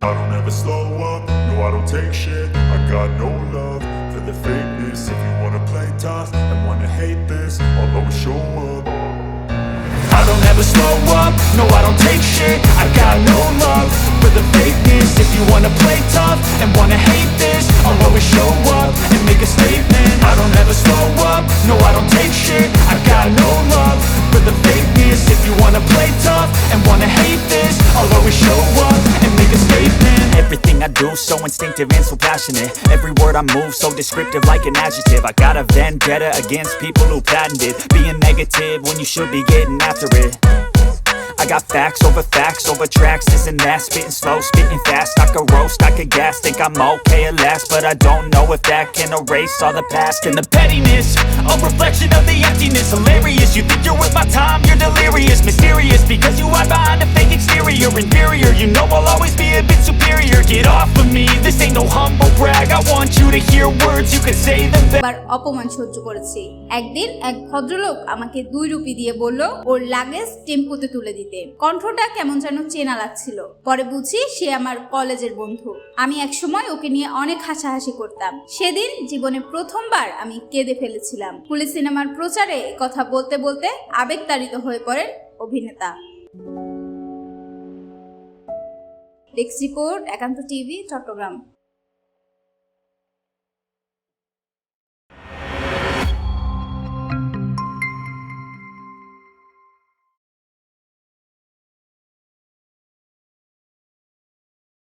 I don't ever slow up, no I don't take shit. I got no love for the fakeness. If you wanna play tough and wanna hate this, I'll always show up. I don't ever slow up, no I don't take shit. I got no love for the fakeness. If you wanna play tough and wanna hate this, I'll always show up and make a statement. I don't ever slow up, no I don't take shit. I got no love for the fakeness. If you wanna play tough and wanna hate this, I'll always show up and make a statement. Everything I do so instinctive and so passionate. Every word I move so descriptive like an adjective. I got a vendetta against people who patented being negative when you should be getting after it. I got facts over tracks, this and that. Spitting slow, spitting fast. I could roast, I could gas. Think I'm okay at last, but I don't know if that can erase all the past. And the pettiness, a reflection of the emptiness. Hilarious, you think you're worth my time, you're delirious. Mysterious, because you hide behind a fake exterior. Inferior, you know I'll always be a bit superior. Get off of me, this ain't no humble brag. I want you to hear words, you can say them back. অপমান সহ্য করেছি। একদিন এক ভদ্রলোক আমাকে 2 rupee দিয়ে বলল ওর luggage টেম্পোতে তুলে দিতে। কণ্ঠটা কেমন যেন চেনা লাগছিল। পরে বুঝি সে আমার কলেজের বন্ধু। আমি একসময় ওকে নিয়ে অনেক হাসাহাসি করতাম। সেদিন জীবনে প্রথমবার আমি কেঁদে ফেলেছিলাম। পুলিশ সিনেমার প্রচারে কথা বলতে বলতে আবেগতাড়িত হয়ে পড়েন অভিনেতা। ডেস্ক রিপোর্ট, একান্ত টিভি, চট্টগ্রাম।